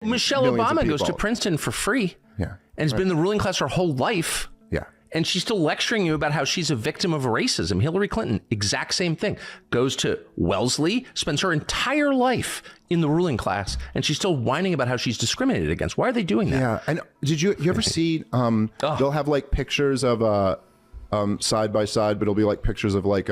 Michelle Obama goes to Princeton for free. Yeah. And has been in the ruling class her whole life. Yeah. And she's still lecturing you about how she's a victim of racism. Hillary Clinton, exact same thing. Goes to Wellesley, spends her entire life in the ruling class, and she's still whining about how she's discriminated against. Why are they doing that? Yeah. And did you ever see, they'll have like pictures of side by side, but it'll be like pictures of like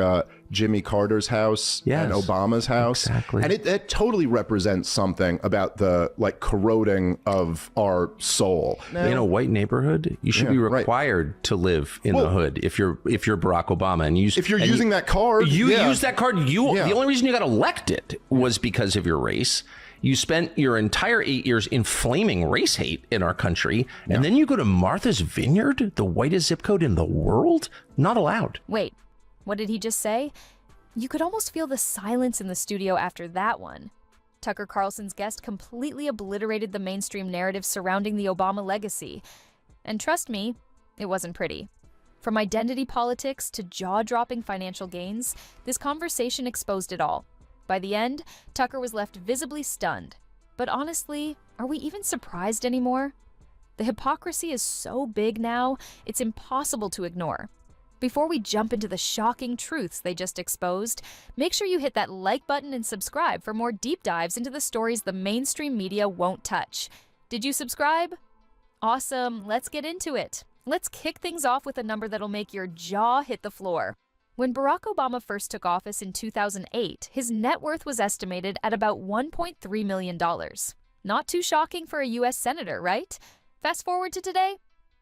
Jimmy Carter's house and Obama's house. Exactly. And it totally represents something about the like corroding of our soul. In a white neighborhood, you should be required to live in the hood if you're Barack Obama. And if you're using that card. You use that card. The only reason you got elected was because of your race. You spent your entire 8 years inflaming race hate in our country, and then you go to Martha's Vineyard, the whitest zip code in the world? Not allowed. Wait, what did he just say? You could almost feel the silence in the studio after that one. Tucker Carlson's guest completely obliterated the mainstream narrative surrounding the Obama legacy. And trust me, it wasn't pretty. From identity politics to jaw-dropping financial gains, this conversation exposed it all. By the end, Tucker was left visibly stunned. But honestly, are we even surprised anymore? The hypocrisy is so big now, it's impossible to ignore. Before we jump into the shocking truths they just exposed, make sure you hit that like button and subscribe for more deep dives into the stories the mainstream media won't touch. Did you subscribe? Awesome, let's get into it. Let's kick things off with a number that'll make your jaw hit the floor. When Barack Obama first took office in 2008, his net worth was estimated at about $1.3 million. Not too shocking for a U.S. senator, right? Fast forward to today,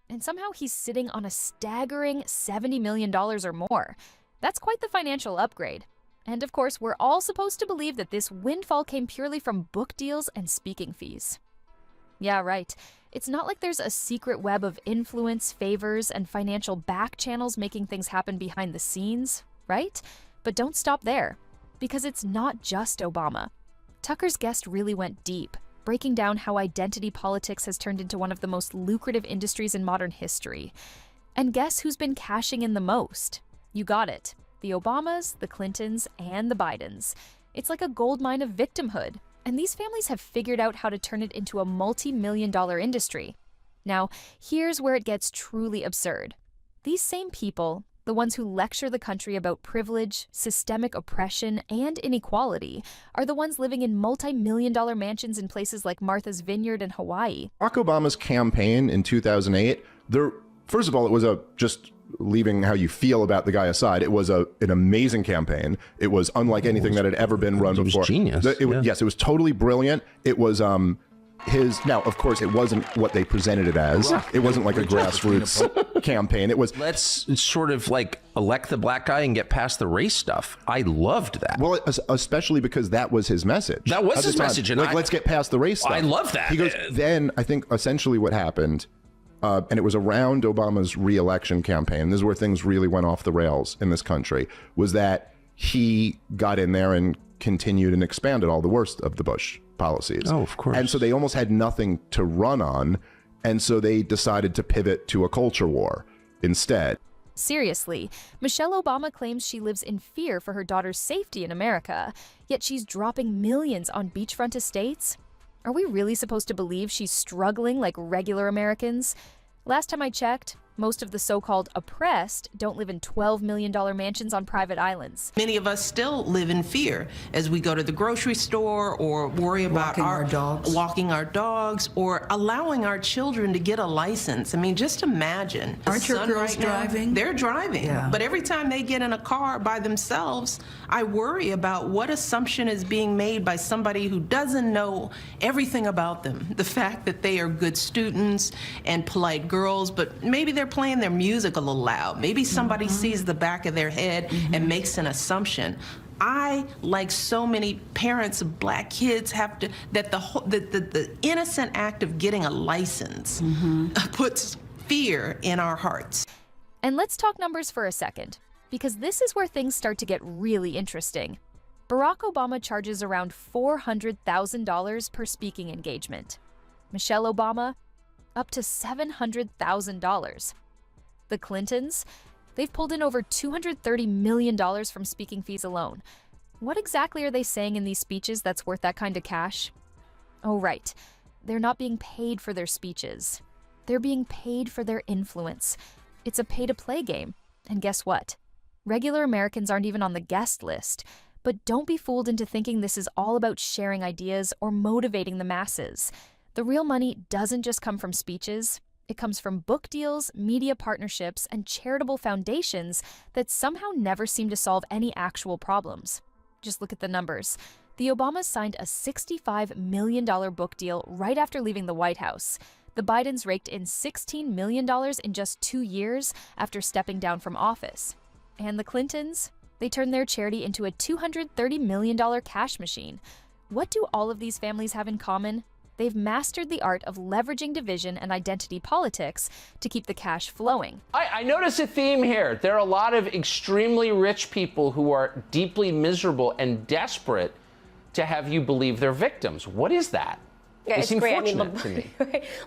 and somehow he's sitting on a staggering $70 million or more. That's quite the financial upgrade. And of course, we're all supposed to believe that this windfall came purely from book deals and speaking fees. Yeah, right. It's not like there's a secret web of influence, favors, and financial back channels making things happen behind the scenes, right? But don't stop there, because it's not just Obama. Tucker's guest really went deep, breaking down how identity politics has turned into one of the most lucrative industries in modern history. And guess who's been cashing in the most? You got it. The Obamas, the Clintons, and the Bidens. It's like a goldmine of victimhood. And these families have figured out how to turn it into a multi-million-dollar industry. Now, here's where it gets truly absurd. These same people, the ones who lecture the country about privilege, systemic oppression, and inequality, are the ones living in multi-million-dollar mansions in places like Martha's Vineyard and Hawaii. Barack Obama's campaign in 2008, first of all, it was just leaving how you feel about the guy aside, it was an amazing campaign. It was unlike anything that had ever been run before. It was genius. Yes, it was totally brilliant. It was now, of course, it wasn't what they presented it as. It wasn't like a grassroots campaign. It was, let's sort of like elect the black guy and get past the race stuff. I loved that. Well, especially because that was his message. That was his message. And let's get past the race stuff. I love that. He goes, then I think essentially what happened, and it was around Obama's re-election campaign, this is where things really went off the rails in this country, was that he got in there and continued and expanded all the worst of the Bush policies. Oh, of course. And so they almost had nothing to run on, and so they decided to pivot to a culture war instead. Seriously, Michelle Obama claims she lives in fear for her daughter's safety in America, yet she's dropping millions on beachfront estates? Are we really supposed to believe she's struggling like regular Americans? Last time I checked, most of the so-called oppressed don't live in $12 million mansions on private islands. Many of us still live in fear as we go to the grocery store or worry about walking our dogs or allowing our children to get a license. I mean, just imagine. Aren't your girls driving? They're driving. Yeah. But every time they get in a car by themselves, I worry about what assumption is being made by somebody who doesn't know everything about them. The fact that they are good students and polite girls, but maybe they're playing their music a little loud. Maybe somebody sees the back of their head and makes an assumption. I, like so many parents of black kids, have to, that the innocent act of getting a license puts fear in our hearts. And let's talk numbers for a second, because this is where things start to get really interesting. Barack Obama charges around $400,000 per speaking engagement. Michelle Obama, up to $700,000. The Clintons, they've pulled in over $230 million from speaking fees alone. What exactly are they saying in these speeches that's worth that kind of cash? Oh, right. they're not being paid for their speeches. They're being paid for their influence. It's a pay-to-play game. And guess what? Regular Americans aren't even on the guest list. But don't be fooled into thinking this is all about sharing ideas or motivating the masses. The real money doesn't just come from speeches. It comes from book deals, media partnerships, and charitable foundations that somehow never seem to solve any actual problems. Just look at the numbers. The Obamas signed a $65 million book deal right after leaving the White House. The Bidens raked in $16 million in just 2 years after stepping down from office. And the Clintons? They turned their charity into a $230 million cash machine. What do all of these families have in common? They've mastered the art of leveraging division and identity politics to keep the cash flowing. I notice a theme here. There are a lot of extremely rich people who are deeply miserable and desperate to have you believe they're victims. What is that? Yeah, They it's seem great. fortunate to me.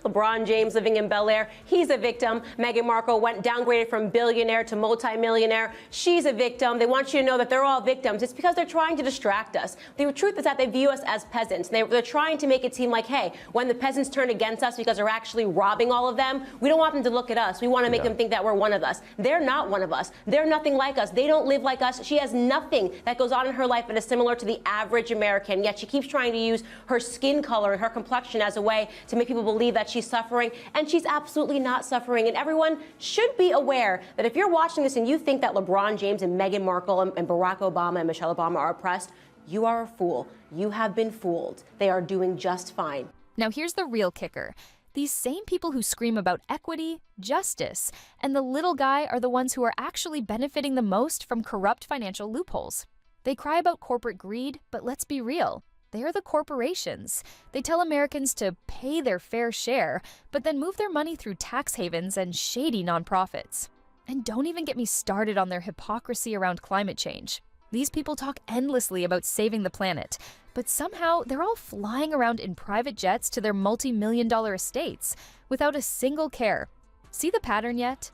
LeBron James living in Bel Air, he's a victim. Meghan Markle went downgraded from billionaire to multimillionaire. She's a victim. They want you to know that they're all victims. It's because they're trying to distract us. The truth is that they view us as peasants. They're trying to make it seem like, hey, when the peasants turn against us because they're actually robbing all of them, we don't want them to look at us. We want to make them think that we're one of us. They're not one of us. They're nothing like us. They don't live like us. She has nothing that goes on in her life that is similar to the average American, yet she keeps trying to use her skin color and her complexion as a way to make people believe that she's suffering, and she's absolutely not suffering. And everyone should be aware that if you're watching this and you think that LeBron James and Meghan Markle and Barack Obama and Michelle Obama are oppressed, you are a fool. You have been fooled. They are doing just fine. Now here's the real kicker. These same people who scream about equity, justice, and the little guy are the ones who are actually benefiting the most from corrupt financial loopholes. They cry about corporate greed, but let's be real. They're the corporations. They tell Americans to pay their fair share, but then move their money through tax havens and shady nonprofits. And don't even get me started on their hypocrisy around climate change. These people talk endlessly about saving the planet, but somehow they're all flying around in private jets to their multi-million-dollar estates without a single care. See the pattern yet?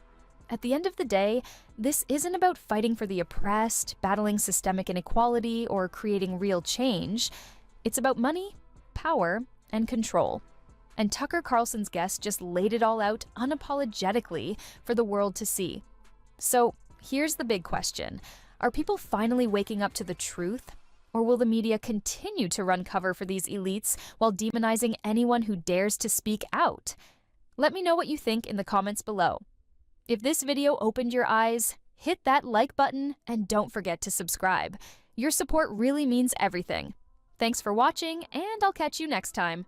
At the end of the day, this isn't about fighting for the oppressed, battling systemic inequality, or creating real change. It's about money, power, and control. And Tucker Carlson's guest just laid it all out unapologetically for the world to see. So here's the big question. Are people finally waking up to the truth? Or will the media continue to run cover for these elites while demonizing anyone who dares to speak out? Let me know what you think in the comments below. If this video opened your eyes, hit that like button and don't forget to subscribe. Your support really means everything. Thanks for watching, and I'll catch you next time.